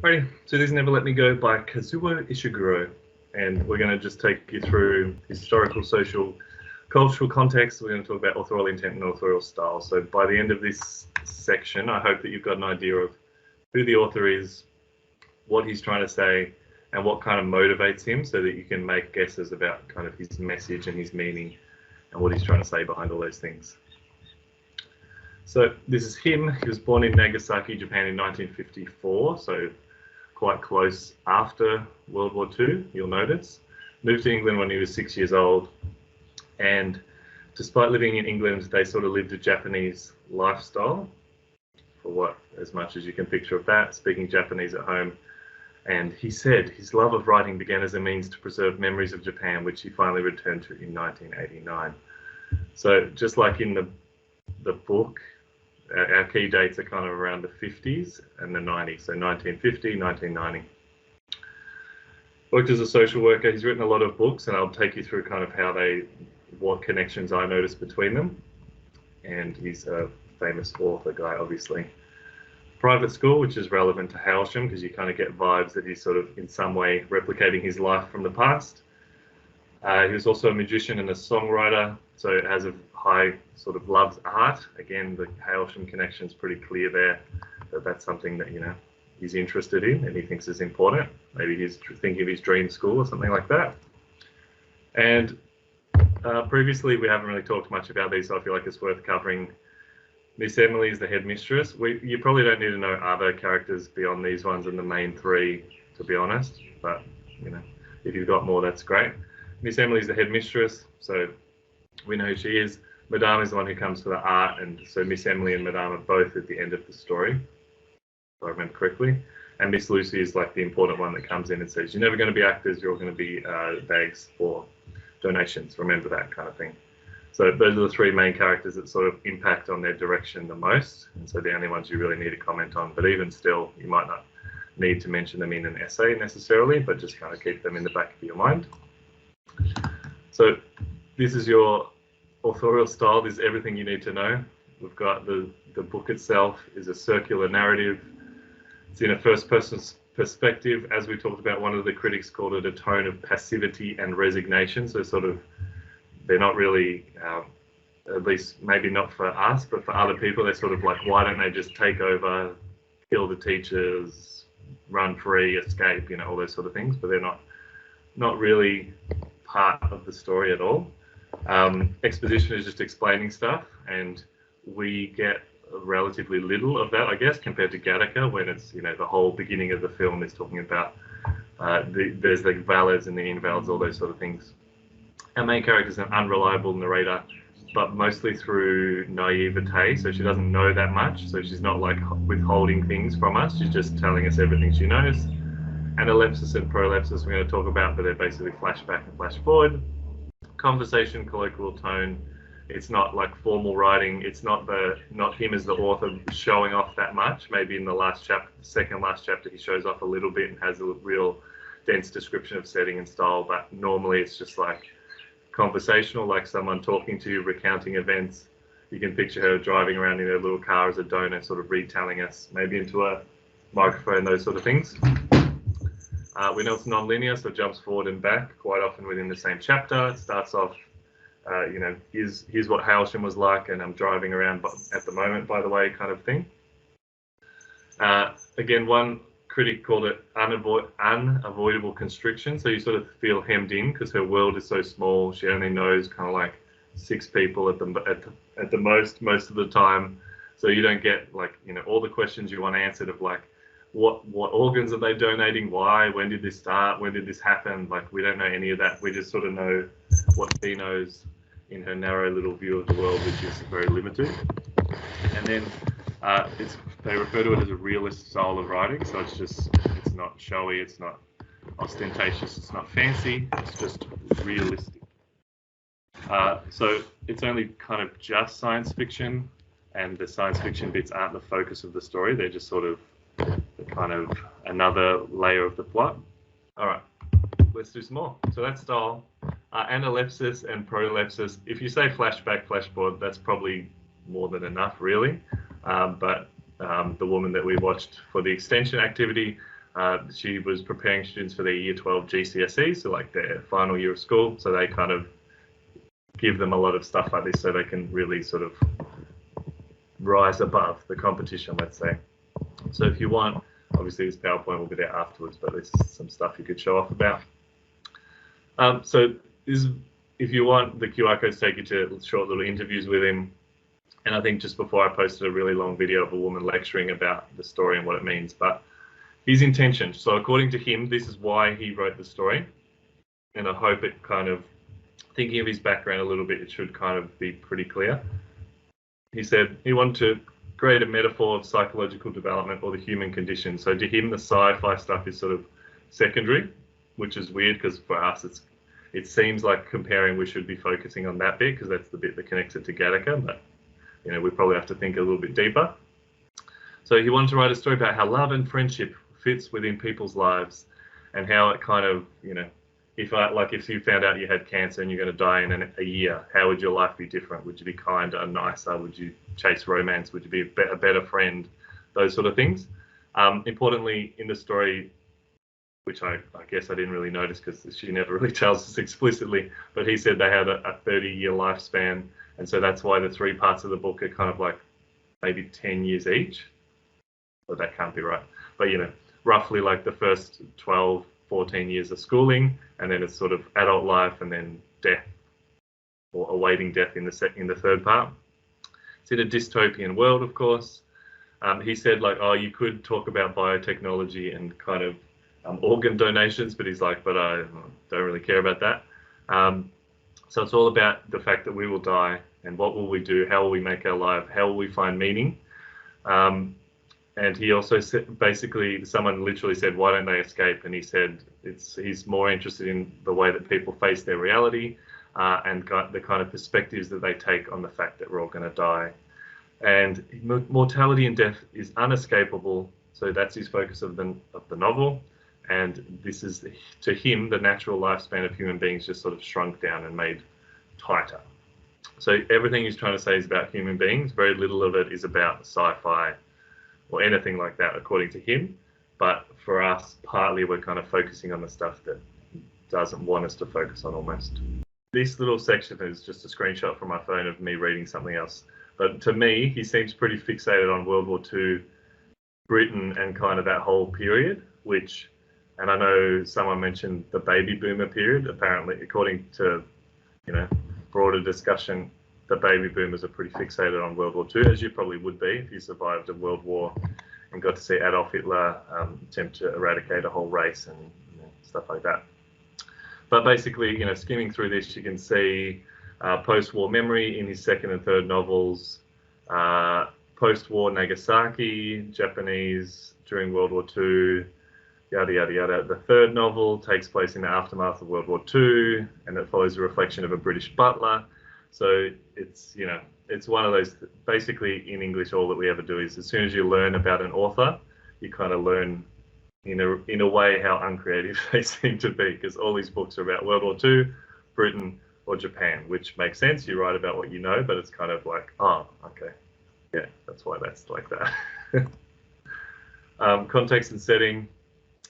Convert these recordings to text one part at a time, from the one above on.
Alrighty, so this is Never Let Me Go by Kazuo Ishiguro, and we're going to just take you through historical, social, cultural context. We're going to talk about authorial intent and authorial style. So by the end of this section, I hope that you've got an idea of who the author is, what he's trying to say, and what kind of motivates him, so that you can make guesses about kind of his message and his meaning and what he's trying to say behind all those things. So this is him. He was born in Nagasaki, Japan in 1954, so quite close after World War II, you'll notice. Moved to England when he was 6 years old, and despite living in England, they sort of lived a Japanese lifestyle, for what, as much as you can picture of that, speaking Japanese at home. And he said his love of writing began as a means to preserve memories of Japan, which he finally returned to in 1989. So just like in the book, our key dates are kind of around the 50s and the 90s, so 1950, 1990. Worked as a social worker. He's written a lot of books, and I'll take you through kind of what connections I noticed between them. And he's a famous author guy, obviously. Private school, which is relevant to Hailsham, because you kind of get vibes that he's sort of in some way replicating his life from the past. He was also a magician and a songwriter, so it has a high sort of loves art. Again, the Hailsham connection is pretty clear there, that's something that, he's interested in and he thinks is important. Maybe he's thinking of his dream school or something like that. And previously, we haven't really talked much about these, so I feel like it's worth covering. Miss Emily is the headmistress. You probably don't need to know other characters beyond these ones and the main three, to be honest, but, if you've got more, that's great. Miss Emily is the headmistress, so we know who she is. Madame is the one who comes for the art, and so Miss Emily and Madame are both at the end of the story, if I remember correctly. And Miss Lucy is like the important one that comes in and says, you're never going to be actors, you're all going to be bags for donations, remember that kind of thing. So those are the three main characters that sort of impact on their direction the most, and so the only ones you really need to comment on. But even still, you might not need to mention them in an essay necessarily, but just kind of keep them in the back of your mind. So this is your authorial style. This is everything you need to know. We've got the book itself is a circular narrative. It's in a first person perspective. As we talked about, one of the critics called it a tone of passivity and resignation. So sort of, they're not really, at least maybe not for us, but for other people, they're sort of like, why don't they just take over, kill the teachers, run free, escape, all those sort of things. But they're not really part of the story at all. Exposition is just explaining stuff, and we get relatively little of that, I guess, compared to Gattaca, when it's, the whole beginning of the film is talking about there's the valids and the invalids, all those sort of things. Our main character is an unreliable narrator, but mostly through naivete, so she doesn't know that much, so she's not like withholding things from us, she's just telling us everything she knows. Analepsis and prolepsis we're going to talk about, but they're basically flashback and flash forward. Conversation, colloquial tone. It's not like formal writing. It's not him as the author showing off that much. Maybe in the last chapter, the second last chapter, he shows off a little bit and has a real dense description of setting and style. But normally it's just like conversational, like someone talking to you, recounting events. You can picture her driving around in her little car as a donor, sort of retelling us, maybe into a microphone, those sort of things. We know it's non-linear, so it jumps forward and back quite often within the same chapter. It starts off, here's what Hailsham was like, and I'm driving around at the moment, by the way, kind of thing. Again, one critic called it unavoidable constriction. So you sort of feel hemmed in because her world is so small. She only knows kind of like 6 people at the most of the time. So you don't get all the questions you want answered of like, what organs are they donating? Why? When did this start? When did this happen? Like, we don't know any of that. We just sort of know what she knows in her narrow little view of the world, which is very limited. And then they refer to it as a realist style of writing. So it's not showy, it's not ostentatious, it's not fancy, it's just realistic. So it's only kind of just science fiction, and the science fiction bits aren't the focus of the story. They're just sort of kind of another layer of the plot. All right, let's do some more. So that's style. Analepsis and prolepsis. If you say flashback, flashboard, that's probably more than enough, really. But the woman that we watched for the extension activity She was preparing students for their Year 12 GCSE, so like their final year of school. So they kind of give them a lot of stuff like this so they can really sort of rise above the competition, let's say. So if you want, obviously this PowerPoint will be there afterwards, but there's some stuff you could show off about. So if you want, the QR codes take you to short little interviews with him. And I think just before I posted a really long video of a woman lecturing about the story and what it means. But his intention, so according to him, this is why he wrote the story. And I hope it kind of, thinking of his background a little bit, it should kind of be pretty clear. He said he wanted to create a metaphor of psychological development or the human condition. So to him, the sci-fi stuff is sort of secondary, which is weird because for us, it seems like comparing we should be focusing on that bit because that's the bit that connects it to Gattaca, but you know, we probably have to think a little bit deeper. So he wanted to write a story about how love and friendship fits within people's lives and how it kind of, you know, if you found out you had cancer and you're going to die in a year, how would your life be different? Would you be kinder and nicer? Would you chase romance? Would you be a better friend? Those sort of things. Importantly, in the story, which I guess I didn't really notice because she never really tells us explicitly, but he said they had a 30-year lifespan. And so that's why the three parts of the book are kind of like maybe 10 years each. But that can't be right. But, you know, roughly like the first 12, 14 years of schooling, and then it's sort of adult life and then death or awaiting death in the third part. It's in a dystopian world, of course. He said like, oh, you could talk about biotechnology and kind of organ donations, but he's like, but I don't really care about that. So it's all about the fact that we will die and what will we do? How will we make our life? How will we find meaning? And he also said, basically, someone literally said, why don't they escape? And he said he's more interested in the way that people face their reality and the kind of perspectives that they take on the fact that we're all going to die. And mortality and death is unescapable. So that's his focus of the novel. And this is, to him, the natural lifespan of human beings just sort of shrunk down and made tighter. So everything he's trying to say is about human beings. Very little of it is about sci-fi or anything like that, according to him. But for us, partly we're kind of focusing on the stuff that he doesn't want us to focus on almost. This little section is just a screenshot from my phone of me reading something else. But to me, he seems pretty fixated on World War II, Britain, and kind of that whole period, which, and I know someone mentioned the baby boomer period. Apparently, according to, you know, broader discussion, the baby boomers are pretty fixated on World War II, as you probably would be if you survived a world war and got to see Adolf Hitler attempt to eradicate a whole race and stuff like that. But basically, you know, skimming through this, you can see post-war memory in his second and third novels, post-war Nagasaki, Japanese during World War II, yada, yada, yada. The third novel takes place in the aftermath of World War II, and it follows the reflection of a British butler. So it's, you know, it's one of those, basically in English, all that we ever do is as soon as you learn about an author, you kind of learn in a way how uncreative they seem to be, because all these books are about World War II, Britain, or Japan, which makes sense. You write about what you know, but it's kind of like, oh, okay. Yeah, that's why that's like that. Context and setting.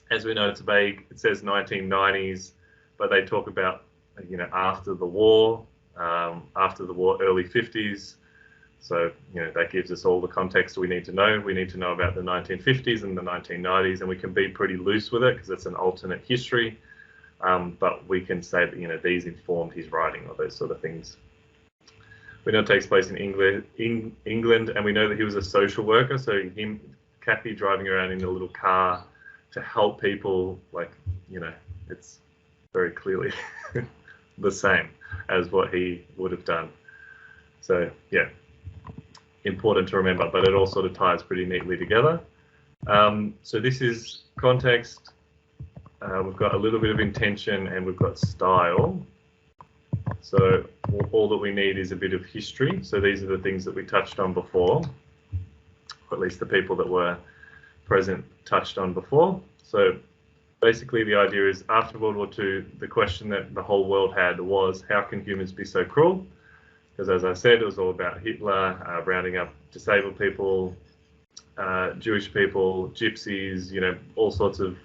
As we know, it's vague. It says 1990s, but they talk about, you know, after the war, early 50s. So, you know, that gives us all the context we need to know. We need to know about the 1950s and the 1990s, and we can be pretty loose with it because it's an alternate history. But we can say that, you know, these informed his writing or those sort of things. We know it takes place in England, and we know that he was a social worker. So Kathy driving around in a little car to help people, like, you know, it's very clearly the same as what he would have done. So, yeah, important to remember, but it all sort of ties pretty neatly together. So this is context. We've got a little bit of intention and we've got style. So all that we need is a bit of history. So these are the things that we touched on before, or at least the people that were present touched on before. So basically the idea is after World War II, the question that the whole world had was, how can humans be so cruel? Because as I said, it was all about Hitler rounding up disabled people, Jewish people, gypsies, you know, all sorts of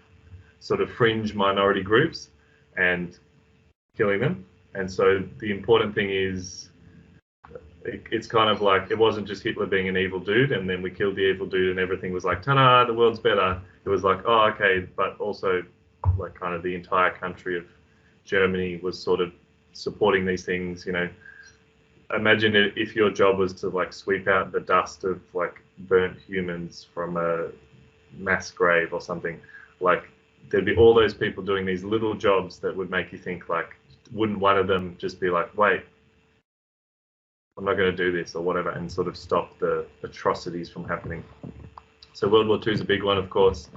sort of fringe minority groups, and killing them. And so the important thing is, it's kind of like, it wasn't just Hitler being an evil dude and then we killed the evil dude and everything was like, ta-da, the world's better. It was like, oh, okay, but also like kind of the entire country of Germany was sort of supporting these things, you know. Imagine if your job was to like sweep out the dust of like burnt humans from a mass grave or something. Like there'd be all those people doing these little jobs that would make you think like, wouldn't one of them just be like, wait, I'm not going to do this or whatever, and sort of stop the atrocities from happening. So World War II is a big one, of course.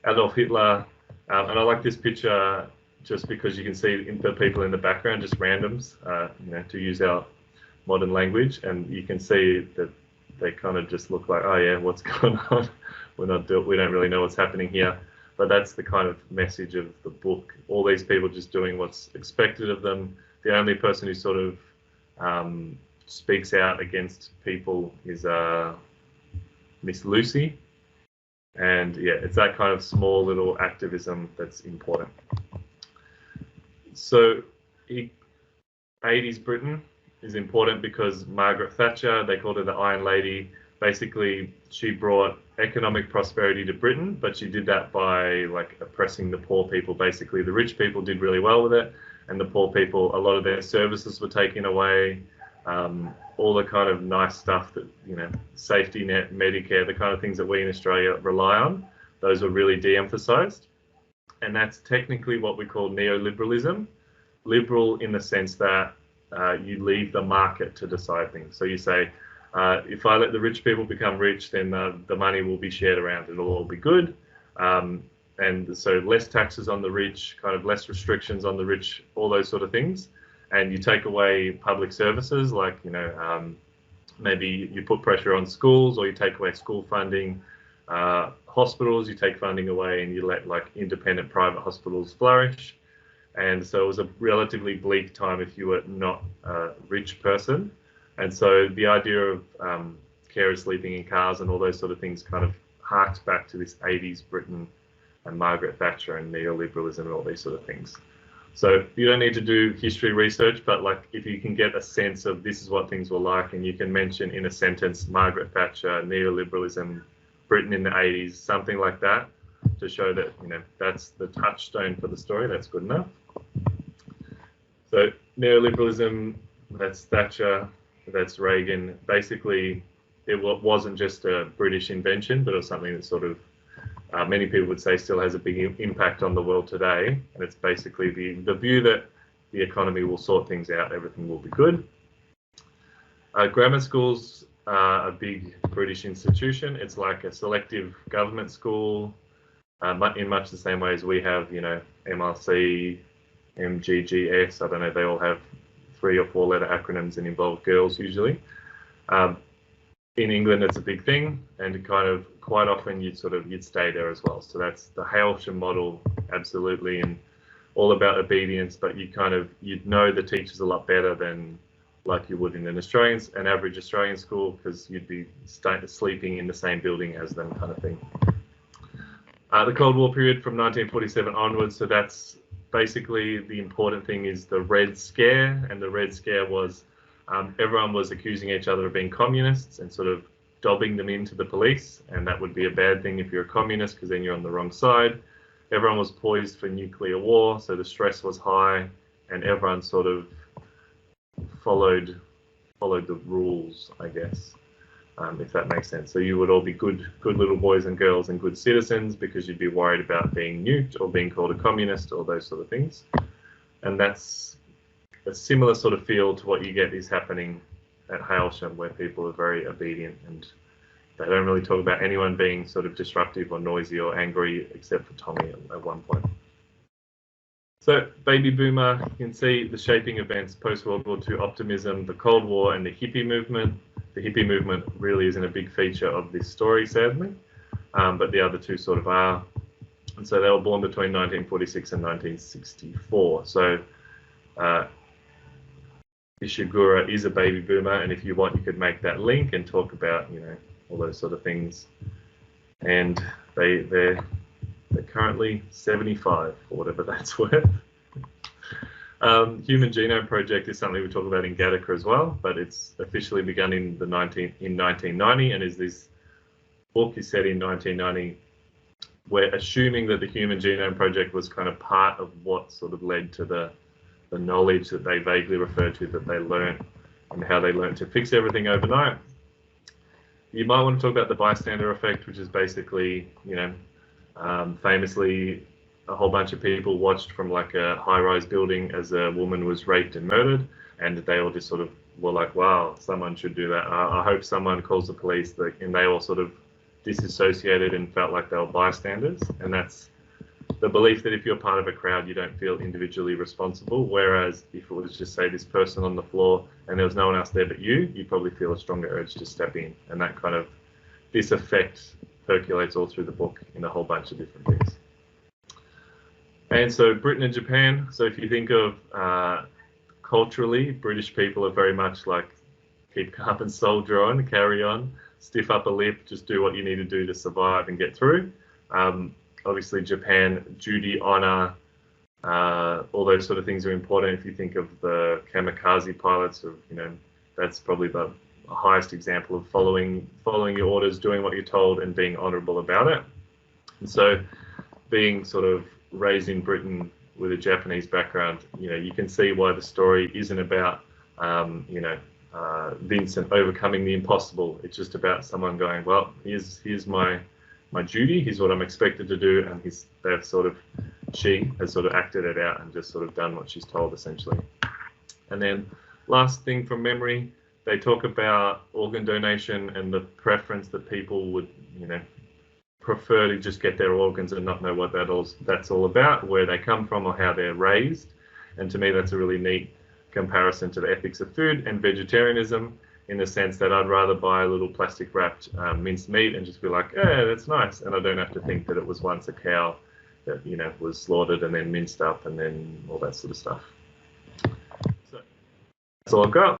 Adolf Hitler, and I like this picture just because you can see the people in the background, just randoms, you know, to use our modern language, and you can see that they kind of just look like, oh yeah, what's going on? We don't really know what's happening here. But that's the kind of message of the book. All these people just doing what's expected of them. The only person who sort of speaks out against people is Miss Lucy. And yeah, it's that kind of small little activism that's important. So 80s Britain is important because Margaret Thatcher, they called her the Iron Lady. Basically, she brought economic prosperity to Britain, but she did that by like oppressing the poor people. Basically, the rich people did really well with it, and the poor people, a lot of their services were taken away. All the kind of nice stuff that, you know, safety net, Medicare, the kind of things that we in Australia rely on, those were really de-emphasized. And that's technically what we call neoliberalism. Liberal in the sense that you leave the market to decide things. So you say, if I let the rich people become rich, then the money will be shared around. It'll all be good. And so less taxes on the rich, kind of less restrictions on the rich, all those sort of things. And you take away public services, like, you know, maybe you put pressure on schools, or you take away school funding. Hospitals, you take funding away and you let like independent private hospitals flourish. And so it was a relatively bleak time if you were not a rich person. And so the idea of carers sleeping in cars and all those sort of things kind of harks back to this 80s Britain and Margaret Thatcher and neoliberalism and all these sort of things. So you don't need to do history research, but like if you can get a sense of this is what things were like, and you can mention in a sentence Margaret Thatcher, neoliberalism, Britain in the 80s, something like that, to show that, you know, that's the touchstone for the story, that's good enough. So neoliberalism, that's Thatcher, that's Reagan. Basically, it wasn't just a British invention, but it was something that sort of many people would say still has a big impact on the world today. And it's basically the view that the economy will sort things out, everything will be good. Grammar schools are a big British institution. It's like a selective government school, in much the same way as we have, you know, MRC, MGGS, I don't know, they all have 3 or 4 letter acronyms and involve girls usually. In England, it's a big thing, and kind of quite often you'd stay there as well. So that's the Hailsham model, absolutely, and all about obedience. But you'd know the teachers a lot better than like you would in an average Australian school, because you'd be sleeping in the same building as them, kind of thing. The Cold War period from 1947 onwards. So that's basically the important thing is the Red Scare, and the Red Scare was everyone was accusing each other of being communists and sort of dobbing them into the police, and that would be a bad thing if you're a communist, because then you're on the wrong side. Everyone was poised for nuclear war, so the stress was high, and everyone sort of followed the rules, I guess, if that makes sense. So you would all be good little boys and girls and good citizens, because you'd be worried about being nuked or being called a communist or those sort of things. And that's a similar sort of feel to what you get is happening at Hailsham, where people are very obedient and they don't really talk about anyone being sort of disruptive or noisy or angry, except for Tommy at one point. So baby boomer, you can see the shaping events, post-World War II optimism, the Cold War, and the hippie movement. The hippie movement really isn't a big feature of this story, sadly, but the other two sort of are. And so they were born between 1946 and 1964. So Ishiguro is a baby boomer, and if you want, you could make that link and talk about, you know, all those sort of things. And they're currently 75, or whatever that's worth. Human Genome Project is something we talk about in Gattaca as well, but it's officially begun in 1990, and is this book is set in 1990. We're assuming that the Human Genome Project was kind of part of what sort of led to the knowledge that they vaguely refer to, that they learned, and how they learned to fix everything overnight. You might want to talk about the bystander effect, which is basically, famously, a whole bunch of people watched from like a high-rise building as a woman was raped and murdered, and they all just sort of were like, wow, someone should do that. I hope someone calls the police. And they all sort of disassociated and felt like they were bystanders. And that's the belief that if you're part of a crowd, you don't feel individually responsible. Whereas if it was just, say, this person on the floor and there was no one else there but you probably feel a stronger urge to step in. And that kind of, this effect percolates all through the book in a whole bunch of different things. And so Britain and Japan. So if you think of culturally, British people are very much like keep calm and soldier on, carry on, stiff upper lip, just do what you need to do to survive and get through. Obviously Japan, duty, honor, all those sort of things are important. If you think of the kamikaze pilots, that's probably the highest example of following your orders, doing what you're told, and being honorable about it. And so being sort of raised in Britain with a Japanese background, you can see why the story isn't about, Vincent overcoming the impossible. It's just about someone going, well, here's my duty, here's what I'm expected to do, and she has sort of acted it out and just sort of done what she's told, essentially. And then last thing from memory, they talk about organ donation and the preference that people would, prefer to just get their organs and not know what that's all about, where they come from or how they're raised. And to me, that's a really neat comparison to the ethics of food and vegetarianism, in the sense that I'd rather buy a little plastic wrapped minced meat and just be like, yeah, that's nice. And I don't have to think that it was once a cow that, was slaughtered and then minced up and then all that sort of stuff. So that's all I've got.